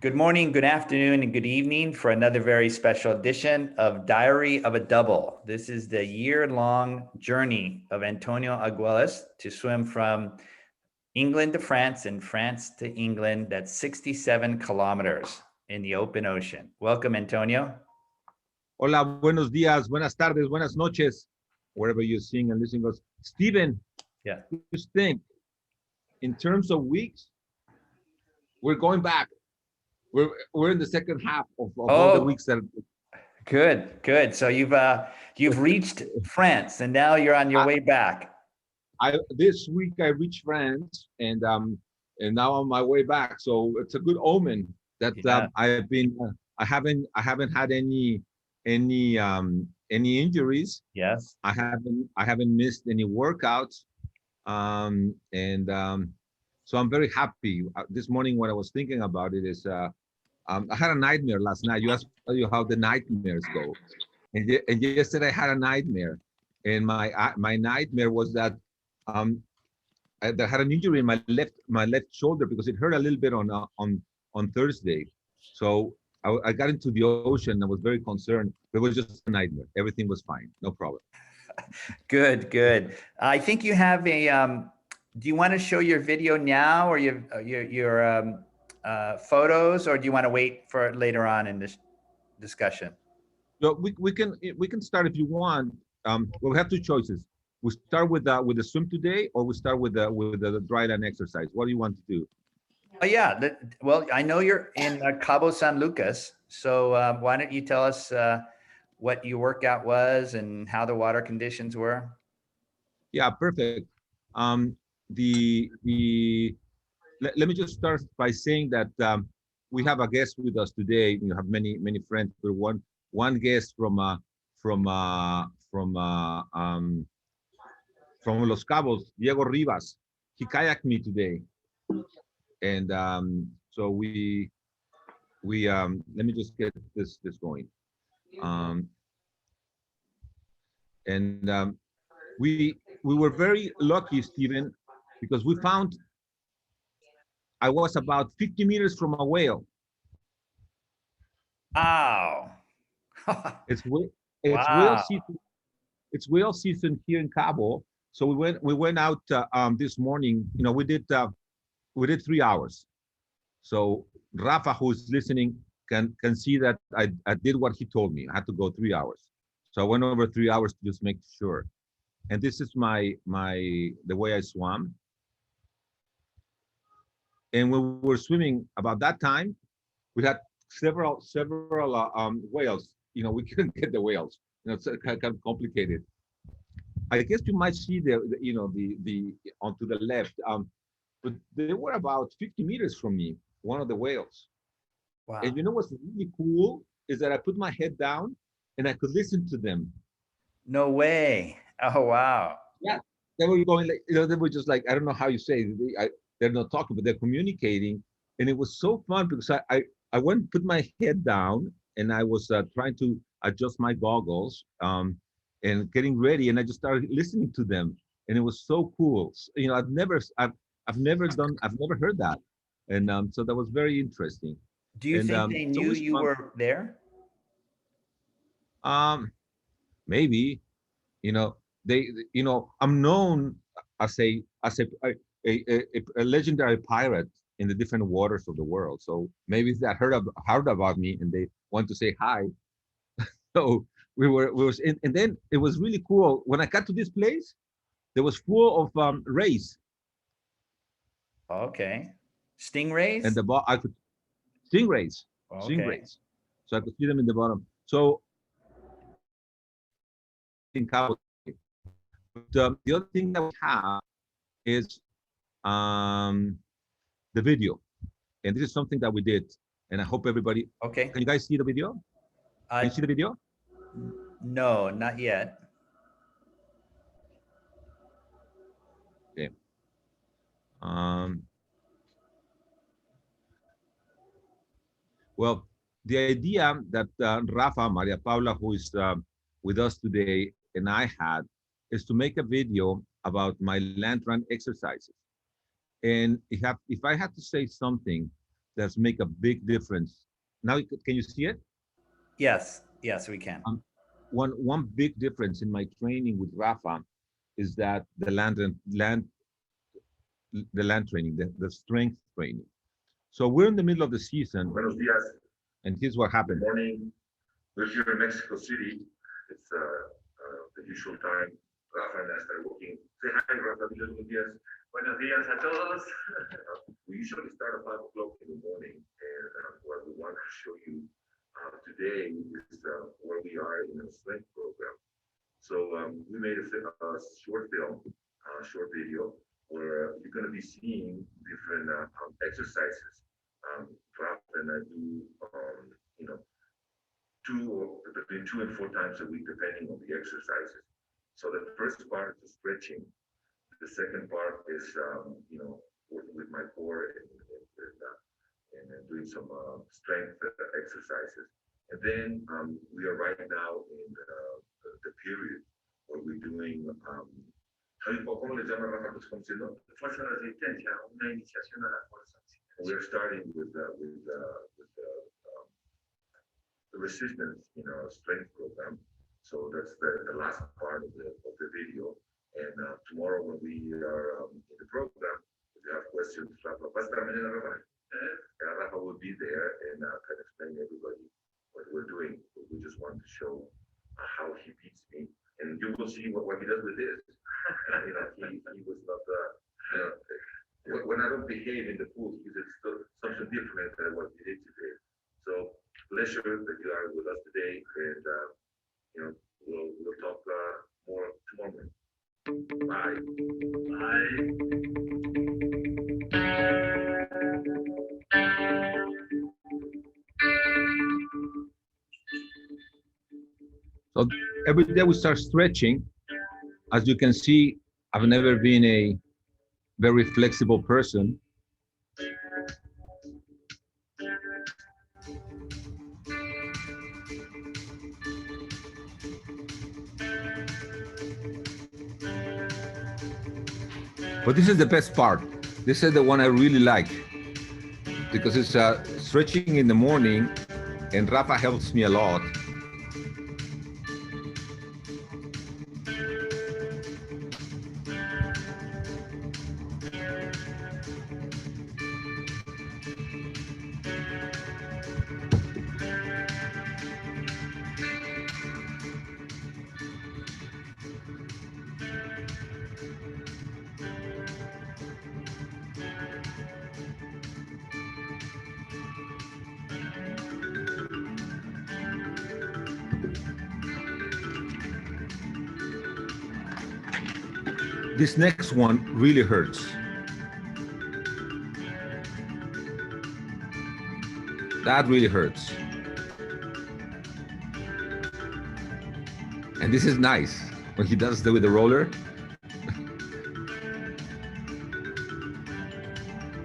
Good morning, good afternoon, and good evening for another very special edition of Diary of a Double. This is the year-long journey of Antonio Argüelles to swim from England to France and France to England. That's 67 kilometers in the open ocean. Welcome, Antonio. Hola, buenos días, buenas tardes, buenas noches, wherever you're seeing and listening to us. Steven, Yeah. just think, in terms of weeks, we're going back. We're in the second half of all the weeks that. Good. So you've reached France, and now you're on your way back. This week I reached France, and now on my way back. So it's a good omen that I haven't had any injuries. Yes. I haven't missed any workouts, so I'm very happy. This morning, what I was thinking about it is, I had a nightmare last night. You asked you how the nightmares go, and yesterday I had a nightmare, and my nightmare was that I had an injury in my left shoulder because it hurt a little bit on Thursday. So I got into the ocean. I was very concerned. It was just a nightmare. Everything was fine, no problem. Good. I think you have a. Do you want to show your video now, or your photos, or do you want to wait for later on in this discussion? So we can start if you want. Well, we have two choices. We start with the swim today, or we start with the dry land exercise. What do you want to do? Oh yeah. Well, I know you're in Cabo San Lucas, so why don't you tell us what your workout was and how the water conditions were? Yeah, perfect. Let me just start by saying that we have a guest with us today. You have many friends, but one guest from Los Cabos, Diego Rivas. He kayaked me today, and so we let me just get this going. We were very lucky, Steven, because we found I was about 50 meters from a whale. Wow. It's whale Wow. season. It's whale season here in Cabo. So we went out this morning. You know, we did 3 hours. So Rafa, who's listening, can see that I did what he told me. I had to go 3 hours. So I went over 3 hours to just make sure. And this is the way I swam. And when we were swimming about that time, we had several whales. You know, we couldn't get the whales. You know, it's kind of complicated. I guess you might see the onto the left. But they were about 50 meters from me, one of the whales. Wow. And you know what's really cool is that I put my head down and I could listen to them. No way. Oh, wow. Yeah. They were going like, you know, they were just like, I don't know how you say it. They're not talking, but they're communicating. And it was so fun because I went, put my head down, and I was trying to adjust my goggles and getting ready. And I just started listening to them. And it was so cool. You know, I've never heard that. And so that was very interesting. Do you think they knew you were there? Maybe, you know, I'm known as a legendary pirate in the different waters of the world. So maybe they heard about me and they want to say hi. So and then it was really cool. When I got to this place, there was full of rays. Okay. Stingrays? And I could stingrays. Okay. Stingrays. So I could see them in the bottom. So in Cabo. But the other thing that we have is the video, and this is something that we did, and I hope everybody. Okay. Can you guys see the video? Can you see the video? No, not yet. Okay. Well, the idea that Rafa, Maria Paula, who is with us today, and I had, is to make a video about my land run exercises. And if I had to say something, that's make a big difference. Now, can you see it? Yes, yes, we can. One big difference in my training with Rafa is that the land training, the strength training. So we're in the middle of the season. Buenos días. And here's what happened. Good morning. We're here in Mexico City. It's the usual time. Rafa and I started working. Say hi, Rafa. Buenos días. Buenos días a todos. We usually start at 5 o'clock in the morning, and what we want to show you today is where we are in a strength program. So we made a short film, short video, where you're going to be seeing different exercises. Rafa and I do, you know, between 2 and 4 times a week, depending on the exercises. So the first part is stretching. The second part is, working with my core and doing some strength exercises. And then we are right now in the period where we're doing, ¿cómo le llama Rafa? Pues como diciendo, fuerza de resistencia, una iniciación a la fuerza. We're starting with the resistance in our strength program. So that's the last part of the video. And tomorrow when we are in the program, if you have questions, Rafa will be there and can explain everybody what we're doing. We just want to show how he beats me. And you will see what he does with this. He was not, when I don't behave in the pool, he did something different than what he did today. So pleasure that you are with us today, and we'll talk more tomorrow. Bye. So every day we start stretching. As you can see, I've never been a very flexible person. But this is the best part. This is the one I really like because it's stretching in the morning, and Rafa helps me a lot. This next one really hurts. That really hurts. And this is nice when he does with the roller.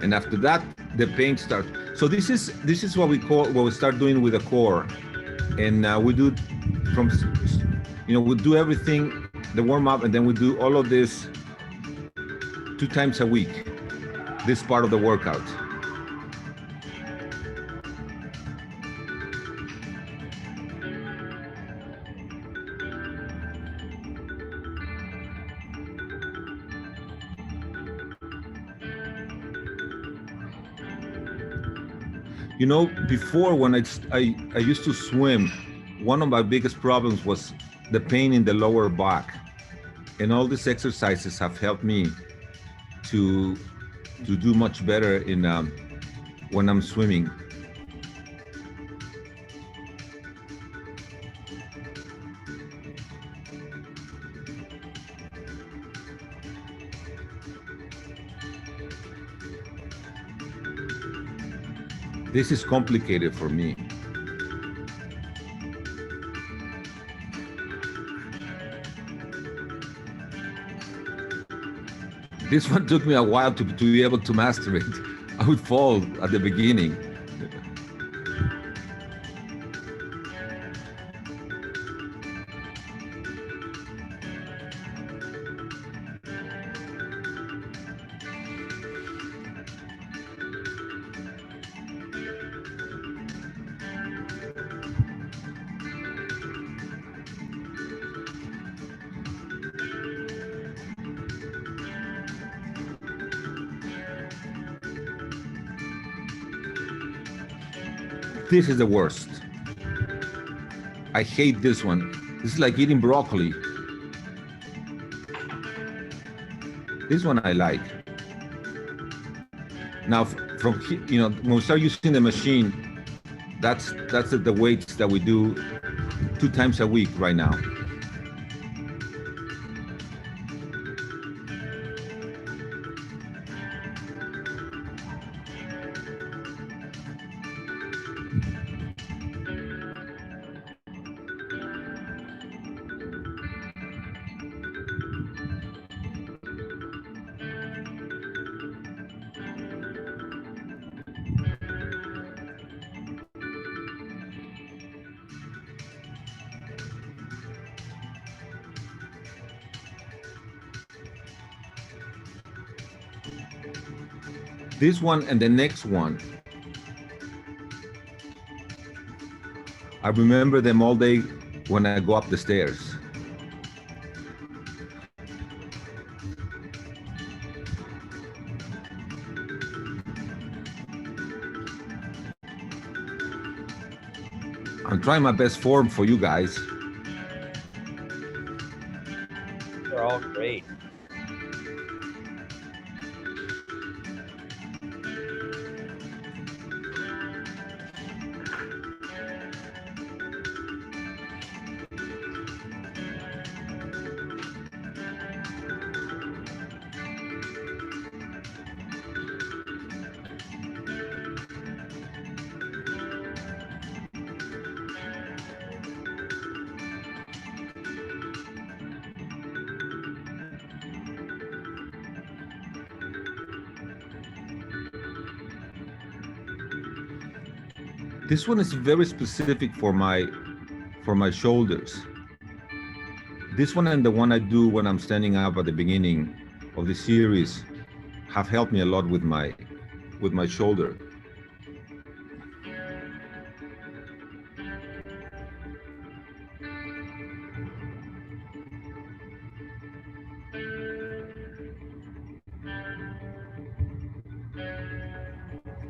And after that, the pain starts. So this is what we start doing with the core, and we do we do everything, the warm up, and then we do all of this 2 times a week. This part of the workout. Before when I used to swim, one of my biggest problems was the pain in the lower back. And all these exercises have helped me to do much better in when I'm swimming. This is complicated for me. This one took me a while to be able to master it. I would fall at the beginning. This is the worst. I hate this one. This is like eating broccoli. This one I like. Now, from when we start using the machine, that's the weights that we do 2 times a week right now. This one and the next one, I remember them all day when I go up the stairs. I'm trying my best form for you guys. They're all great. This one is very specific for my shoulders. This one and the one I do when I'm standing up at the beginning of the series have helped me a lot with my shoulder.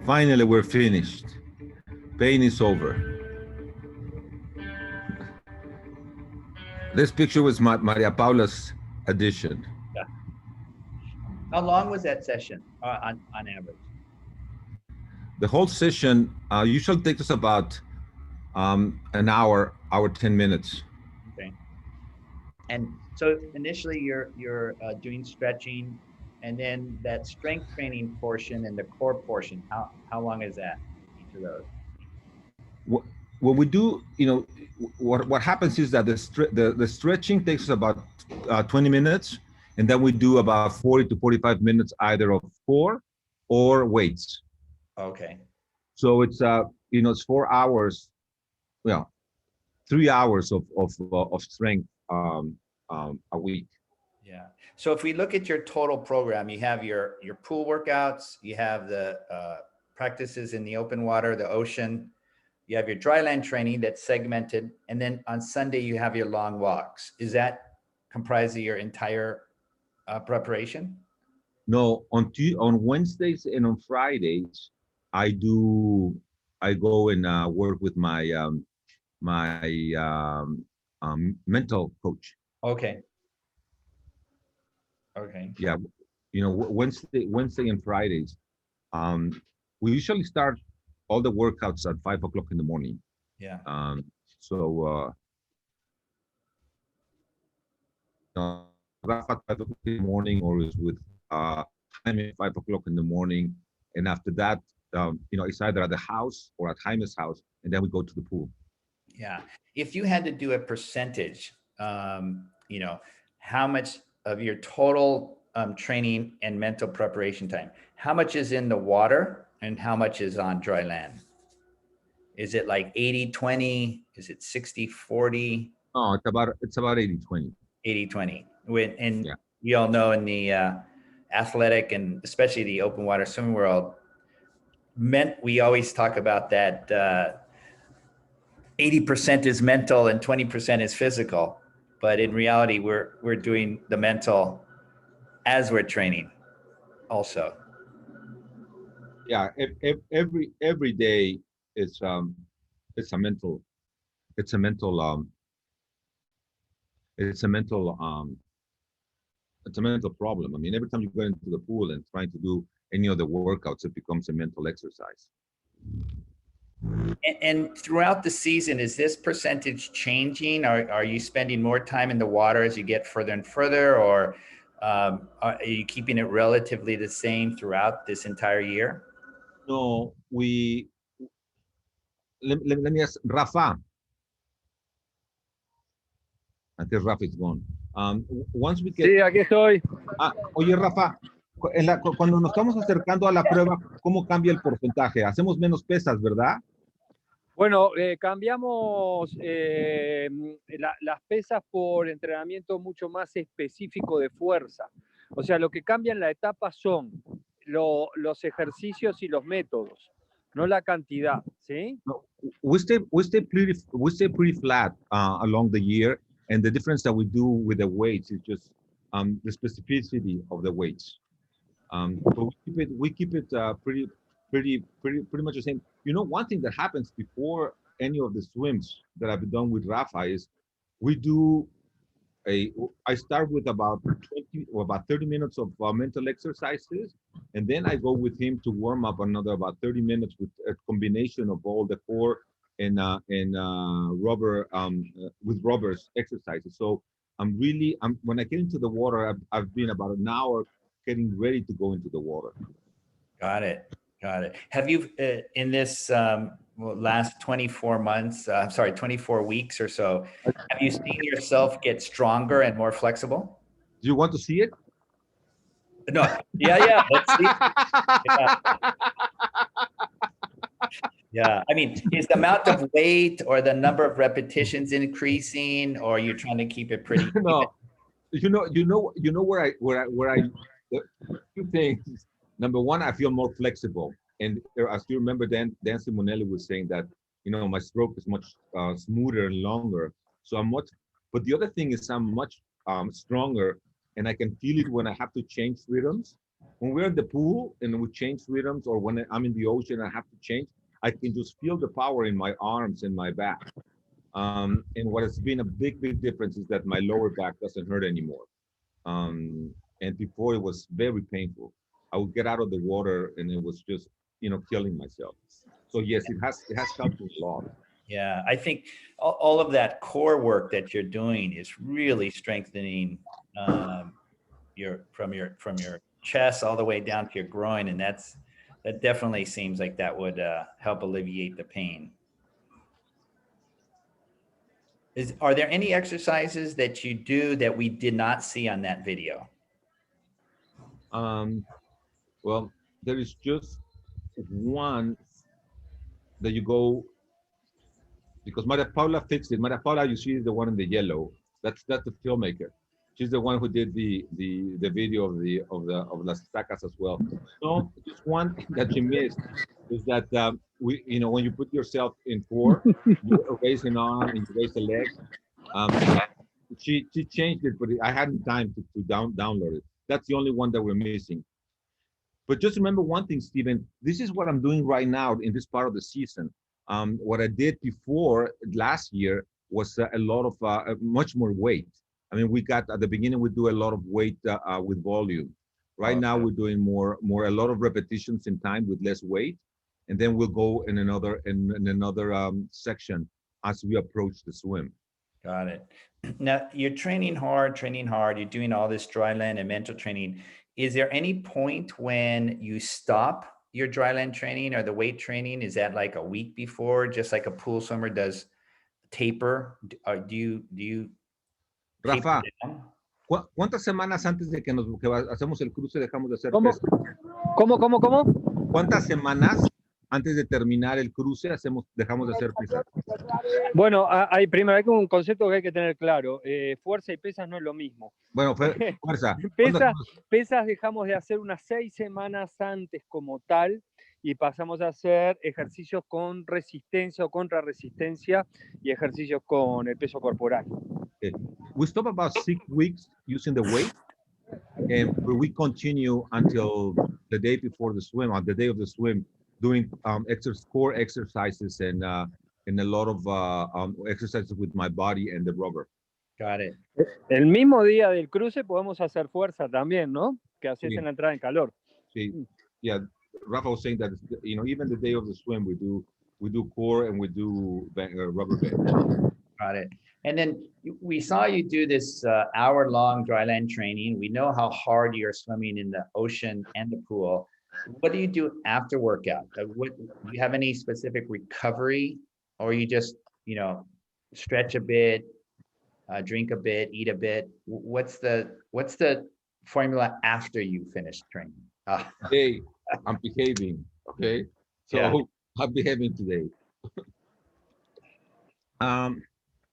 Finally, we're finished. Pain is over. This picture was Maria Paula's addition. Yeah. How long was that session on average? The whole session usually takes us about an hour 10 minutes. Okay. And so initially you're doing stretching, and then that strength training portion and the core portion, how long is that, each of those? What we do, what happens is that the stretching takes about 20 minutes, and then we do about 40 to 45 minutes either of core or weights. Okay. So it's it's 4 hours, 3 hours of strength a week. Yeah. So if we look at your total program, you have your pool workouts, you have the practices in the open water, the ocean, you have your dry land training that's segmented, and then on Sunday you have your long walks. Is that comprised of your entire preparation? No, on Wednesdays and on Fridays, I go and work with my mental coach. Okay. Okay. Yeah, Wednesday and Fridays. We usually start all the workouts at 5 o'clock in the morning. Yeah. So at 5 o'clock in the morning, or is with Jaime at 5 o'clock in the morning, and after that, it's either at the house or at Jaime's house, and then we go to the pool. Yeah. If you had to do a percentage, how much of your total training and mental preparation time, how much is in the water and how much is on dry land? Is it like 80-20? Is it 60-40? Oh, it's about 80-20. 80-20. And yeah. We all know in the athletic and especially the open water swimming world, we always talk about that 80% is mental and 20% is physical. But in reality, we're doing the mental as we're training also. Yeah, every day it's it's a mental it's a mental it's a mental it's a mental problem. I mean, every time you go into the pool and trying to do any of the workouts, it becomes a mental exercise. And throughout the season, is this percentage changing? Are you spending more time in the water as you get further and further, or are you keeping it relatively the same throughout this entire year? No, let me ask Rafa. I think Rafa is gone. Once we get. Sí, aquí estoy. Oye, Rafa, cuando nos estamos acercando a la prueba, ¿cómo cambia el porcentaje? Hacemos menos pesas, ¿verdad? Bueno, cambiamos las pesas por entrenamiento mucho más específico de fuerza. O sea, lo que cambia en la etapa son los ejercicios y los métodos, no la cantidad, ¿sí? No, we stay pretty flat along the year, and the difference that we do with the weights is just the specificity of the weights. So we keep it pretty much the same. You know, one thing that happens before any of the swims that I've done with Rafa is I start with about 20 or about 30 minutes of mental exercises, and then I go with him to warm up another about 30 minutes with a combination of all the core and rubber with rubbers exercises. So when I get into the water, I've been about an hour getting ready to go into the water. Got it. Have you, in this last 24 months, 24 weeks or so, have you seen yourself get stronger and more flexible? Do you want to see it? No. Yeah. Let's see. Yeah. I mean, is the amount of weight or the number of repetitions increasing, or you're trying to keep it pretty? No. You know where I two things. Number one, I feel more flexible. And as you remember, Dan Simonelli was saying that, you know, my stroke is much smoother and longer. So but the other thing is I'm much stronger, and I can feel it when I have to change rhythms. When we're in the pool and we change rhythms, or when I'm in the ocean, I have to change, I can just feel the power in my arms and my back. And what has been a big difference is that my lower back doesn't hurt anymore. And before it was very painful. I would get out of the water and it was just, you know, killing myself. So yes, it has helped me a lot. Yeah, I think all of that core work that you're doing is really strengthening from your chest all the way down to your groin, and that definitely seems like that would help alleviate the pain. Are there any exercises that you do that we did not see on that video? Well, there is just one that you go, because Maria Paula fixed it. Maria Paula, you see, is the one in the yellow. That's the filmmaker. She's the one who did the video of Las Tacas as well. So just one thing that she missed is that when you put yourself in four, you raise an arm and you raise a leg. She changed it, but I hadn't time to download it. That's the only one that we're missing. But just remember one thing, Steven, this is what I'm doing right now in this part of the season. What I did before last year was a lot of much more weight. I mean, at the beginning, we do a lot of weight with volume. Right now, we're doing a lot of repetitions in time with less weight. And then we'll go in another section as we approach the swim. Got it. Now you're training hard, you're doing all this dry land and mental training. Is there any point when you stop your dry land training or the weight training? Is that like a week before, just like a pool swimmer does taper? Or do you Rafa, ¿cuántas semanas antes de que hacemos el cruce dejamos de hacer pesas? ¿Cómo? ¿Cuántas semanas antes de terminar el cruce dejamos de hacer pesas? Bueno, primero hay un concepto que hay que tener claro. Fuerza y pesas no es lo mismo. Bueno, fuerza. Pesas dejamos de hacer unas 6 semanas antes como tal y pasamos a hacer ejercicios con resistencia o contrarresistencia y ejercicios con el peso corporal. Okay. We stop about 6 weeks using the weight, and we continue until the day before the swim, on the day of the swim, doing core exercises and a lot of exercises with my body and the rubber. Got it. El mismo día del cruce podemos hacer fuerza también, ¿no? Que haces Sí. en la entrada en calor. See, yeah, Rafa was saying that even the day of the swim we do core and we do rubber band. Got it. And then we saw you do this hour-long dryland training. We know how hard you're swimming in the ocean and the pool. What do you do after workout? Do you have any specific recovery, or you just, stretch a bit, drink a bit, eat a bit? What's the formula after you finish training? Hey, I'm behaving, okay? So Yeah. I'm behaving today.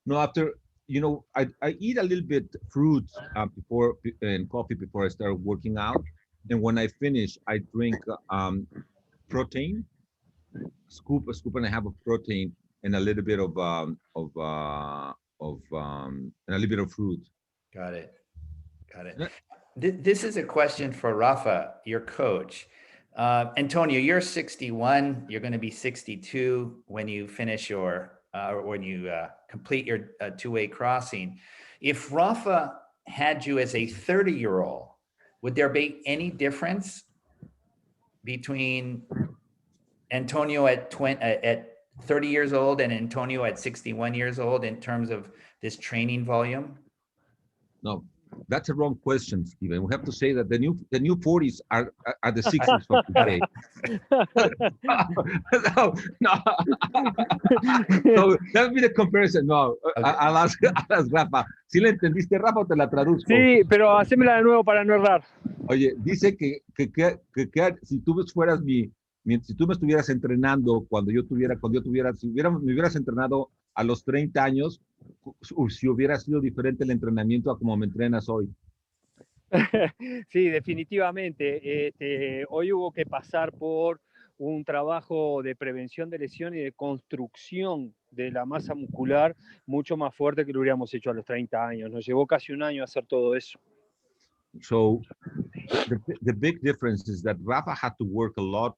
No, after, I eat a little bit fruit before and coffee before I start working out. And when I finish, I drink protein, a scoop and a half of protein, and a little bit of and a little bit of fruit. Got it. Got it. Yeah. This is a question for Rafa, your coach. Antonio, you're 61. You're going to be 62 when you finish when you complete your two-way crossing. If Rafa had you as a 30-year-old, would there be any difference between Antonio at 30 years old and Antonio at 61 years old in terms of this training volume? No, that's a wrong question, Steven. We have to say that the new 40s are the 60s of today. No. So that would be the comparison. No, Okay. I'll ask Rafa. ¿Sí le entendiste, Rafa, o te la traduzco? Sí, pero hacémela de nuevo para no errar. Oye, dice que si tú fueras si tú me estuvieras entrenando si me hubieras entrenado a los 30 años, si hubiera sido diferente el entrenamiento a como me entrenas hoy. Sí, definitivamente. Hoy hubo que pasar por un trabajo de prevención de lesión y de construcción de la masa muscular mucho más fuerte que lo hubiéramos hecho a los 30 años. Nos llevó casi un año hacer todo eso. So the big difference is that Rafa had to work a lot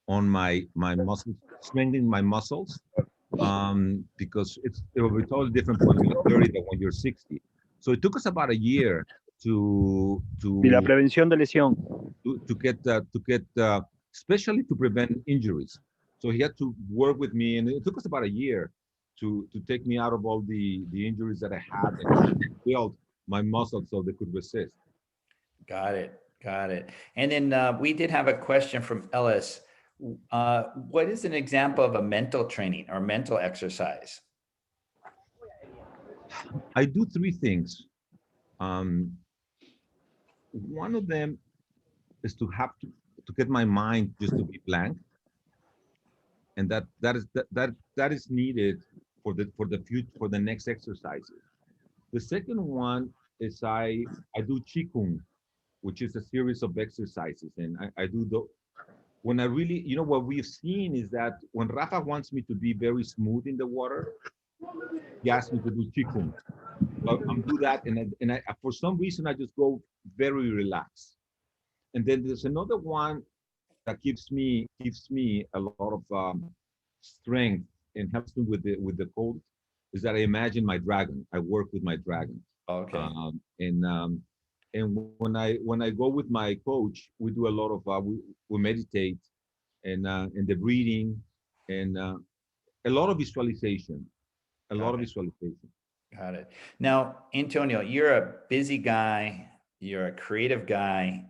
on my muscles, strengthening my muscles, because it will be totally different when you're 30 than when you're 60. So it took us about a year Y la prevención de lesión. to get especially to prevent injuries. So he had to work with me, and it took us about a year to take me out of all the injuries that I had and build my muscles so they could resist. Got it. Got it. And then we did have a question from Ellis. What is an example of a mental training or mental exercise? I do three things. One of them is to have to get my mind just to be blank, and that is needed for the future, for the next exercises. The second one is I do qigong, which is a series of exercises, and I do when I really, what we've seen is that when Rafa wants me to be very smooth in the water, he asks me to do qigong. I'm do that, and I for some reason I just go very relaxed. And then there's another one that gives me a lot of strength and helps me with the cold. Is that I imagine my dragon. I work with my dragon. Okay. And when I go with my coach, we do a lot of we meditate and the breathing and a lot of visualization. A lot of visualization. Got it. Now, Antonio, you're a busy guy. You're a creative guy.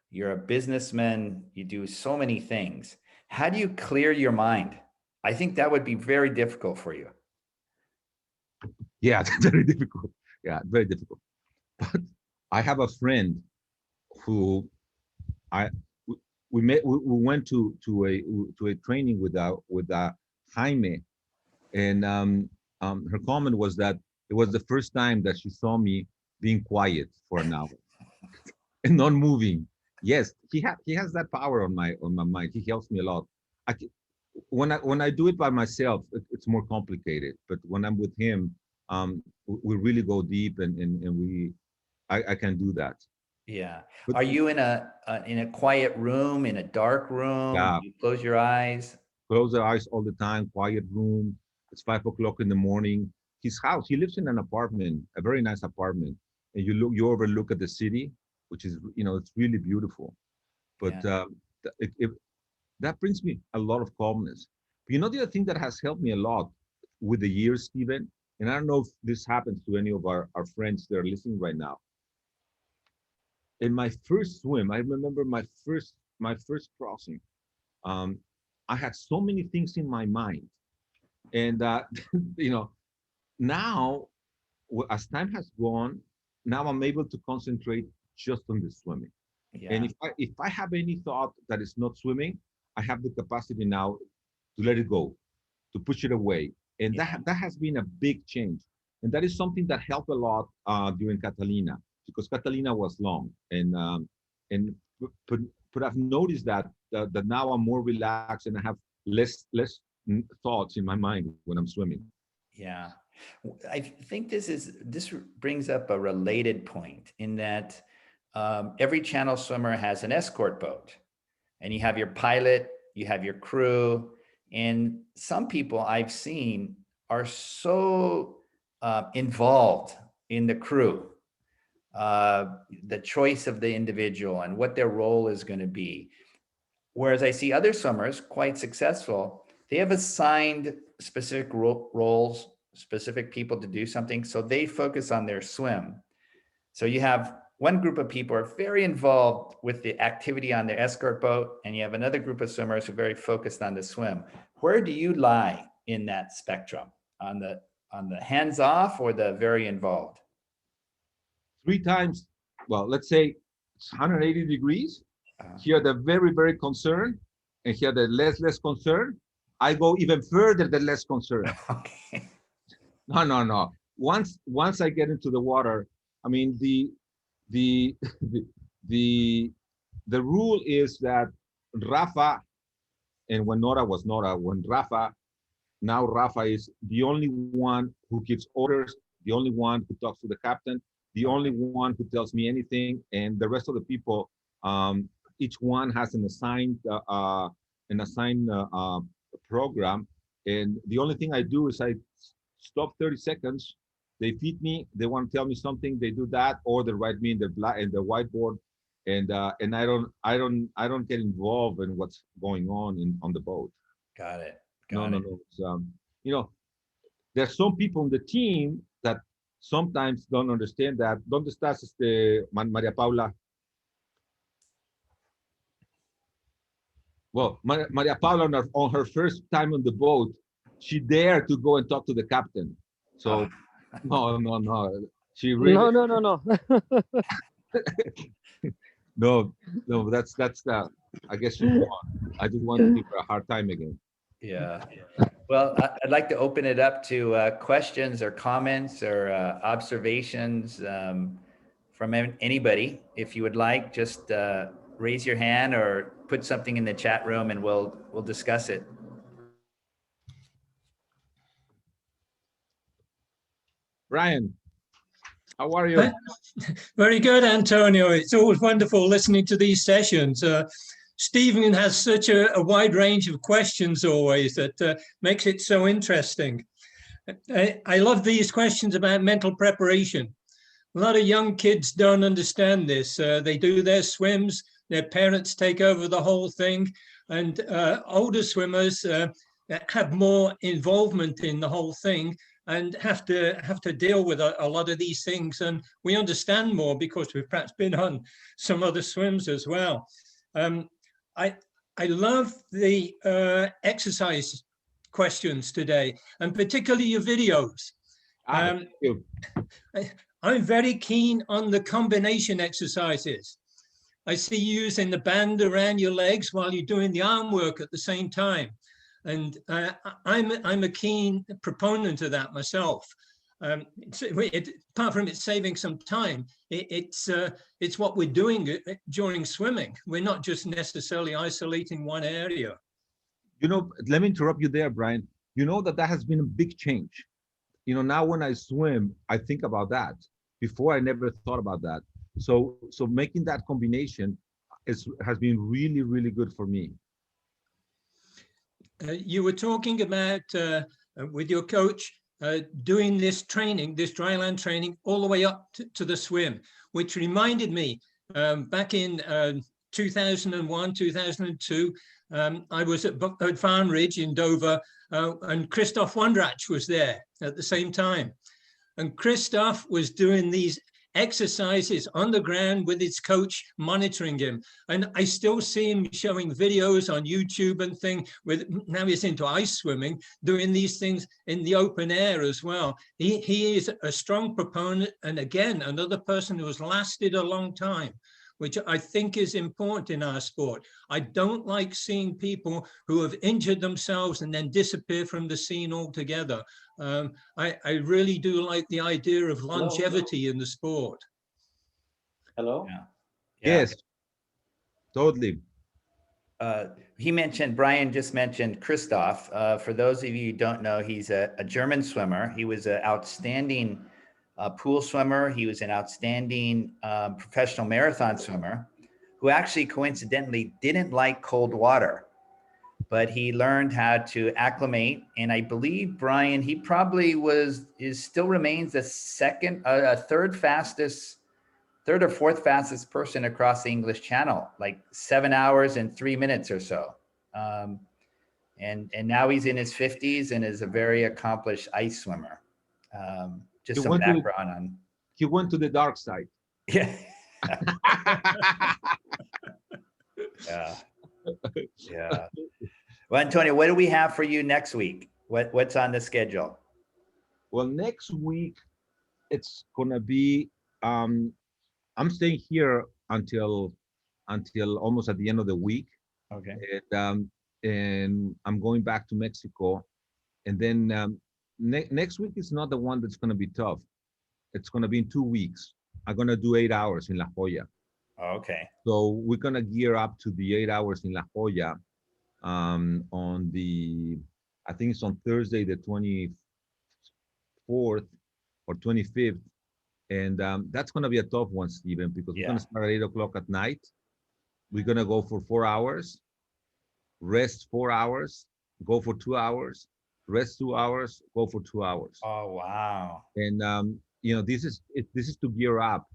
You're a businessman. You do so many things. How do you clear your mind? I think that would be very difficult for you. Yeah, very difficult. Yeah, very difficult. But I have a friend who we went to a training with Jaime, and her comment was that it was the first time that she saw me being quiet for an hour and not moving. Yes, he has that power on my mind. He helps me a lot. When I do it by myself, it's more complicated. But when I'm with him, we really go deep, and I can do that. Yeah. But Are you in a quiet room, in a dark room? yeah, You close your eyes? close their eyes all the time, quiet room. It's 5 o'clock in the morning. His house, he lives in an apartment, a very nice apartment. And you overlook at the city, which is, it's really beautiful. But Yeah. that brings me a lot of calmness. But the other thing that has helped me a lot with the years, Stephen, and I don't know if this happens to any of our friends that are listening right now. In my first swim, I remember my first crossing. Um, I had so many things in my mind, and you know, now as time has gone, now I'm able to concentrate just on the swimming. And Yeah. if I have any thought that is not swimming, I have the capacity now to let it go, to push it away, and Yeah. that has been a big change. And that is something that helped a lot during Catalina, because Catalina was long, and but but I've noticed that now I'm more relaxed and I have less thoughts in my mind when I'm swimming. Yeah. I think this brings up a related point in that every channel swimmer has an escort boat, and you have your pilot, you have your crew, and some people I've seen are so involved in the crew, the choice of the individual and what their role is going to be. Whereas I see other swimmers quite successful, they have assigned specific roles, specific people to do something. So they focus on their swim. So you have one group of people are very involved with the activity on their escort boat, and you have another group of swimmers who are very focused on the swim. Where do you lie in that spectrum? On the hands off or the very involved? Three times, well, let's say it's 180 degrees. Uh, Here, the very, very concerned, and here, the less concerned. I go even further, the less concerned. okay. No, no, no. Once I get into the water, I mean, the the the, the rule is that Rafa, and when Nora was Nora, when Rafa, now Rafa is the only one who gives orders, the only one who talks to the captain, the only Okay. one who tells me anything, and the rest of the people, each one has an assigned program, and the only thing I do is I stop 30 seconds. They feed me. They want to tell me something. They do that, or they write me in the whiteboard, and I don't get involved in what's going on the boat. Got it. No, Got no, it. no. You know, there's some people in the team that sometimes don't understand that. ¿Dónde estás, María Paula? Well, Maria Paula on her first time on the boat, she dared to go and talk to the captain. Oh, So no, no, no. She really No, no, no, no. no, no. That's I guess she's gone. I just want to give her a hard time again. yeah. Well, I'd like to open it up to questions or comments or observations from anybody. If you would like, just raise your hand or put something in the chat room, and we'll discuss it. Brian, how are you? Hi. Very good, Antonio. It's always wonderful listening to these sessions. Stephen has such a wide range of questions always that makes it so interesting. I love these questions about mental preparation. A lot of young kids don't understand this. They do their swims, their parents take over the whole thing, and older swimmers have more involvement in the whole thing and have to deal with a lot of these things. And we understand more because we've perhaps been on some other swims as well. I love the exercise questions today, and particularly your videos. Thank you. I'm very keen on the combination exercises. I see you using the band around your legs while you're doing the arm work at the same time. And I'm a keen proponent of that myself. Apart from it saving some time, it's what we're doing during swimming. We're not just necessarily isolating one area. Let me interrupt you there, Brian. You know that has been a big change. Now when I swim, I think about that. Before, I never thought about that. So making that combination has been really, really good for me. You were talking about with your coach doing this training, this dryland training, all the way up to the swim, which reminded me back in 2001, 2002, I was at Farn Ridge in Dover, and Christoph Wondrach was there at the same time. And Christoph was doing these exercises on the ground with his coach monitoring him. And I still see him showing videos on YouTube and thing with, now he's into ice swimming, doing these things in the open air as well. He is a strong proponent. And again, another person who has lasted a long time, which I think is important in our sport. I don't like seeing people who have injured themselves and then disappear from the scene altogether. I really do like the idea of longevity in the sport. Hello? Yeah. Yes, totally. He mentioned, Brian just mentioned Christoph. For those of you who don't know, he's a German swimmer. He was an outstanding pool swimmer. He was an outstanding professional marathon swimmer who actually coincidentally didn't like cold water, but he learned how to acclimate. And I believe, Brian, he probably still remains the third or fourth fastest person across the English Channel, like 7 hours and 3 minutes or so. And now he's in his 50s and is a very accomplished ice swimmer. Just some background on. He went to the dark side. Yeah. Yeah. Well, Antonio, what do we have for you next week? What's on the schedule? Well, next week it's gonna be. I'm staying here until almost at the end of the week. Okay. And I'm going back to Mexico, and then next week is not the one that's gonna be tough. It's gonna be in 2 weeks. I'm gonna do 8 hours in La Jolla. Okay. So we're gonna gear up to the 8 hours in La Jolla on the, I think it's on Thursday, the 24th or 25th. And that's gonna be a tough one, Stephen, because we're gonna start at 8 o'clock at night. We're gonna go for 4 hours, rest 4 hours, go for 2 hours, rest 2 hours, go for 2 hours. Oh, wow. And this is to gear up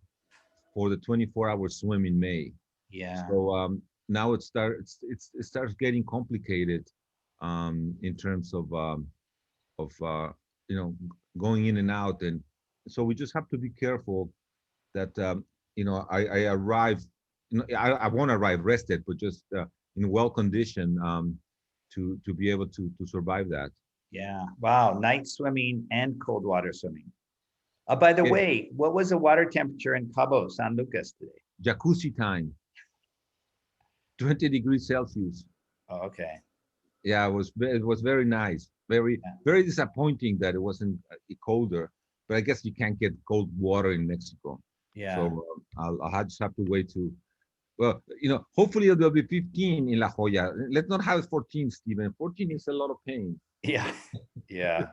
for the 24-hour swim in May. Yeah. So now it starts getting complicated in terms of going in and out, and so we just have to be careful that I arrive. I won't arrive rested, but just in well condition to be able to survive that. Yeah. Wow. Night swimming and cold water swimming. By the way, what was the water temperature in Cabo San Lucas today? Jacuzzi time. 20 degrees Celsius. Oh, okay. Yeah, it was very nice. Very disappointing that it wasn't colder. But I guess you can't get cold water in Mexico. Yeah. So I'll just have to wait to. Well, hopefully there'll be 15 in La Jolla. Let's not have 14, Stephen. 14 is a lot of pain. Yeah. Yeah.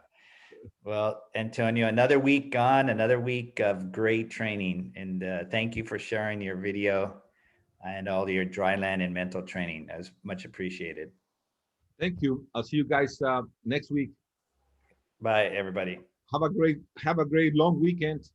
Well, Antonio, another week gone, another week of great training. And thank you for sharing your video and all your dry land and mental training. That was much appreciated. Thank you. I'll see you guys next week. Bye, everybody. Have a great long weekend.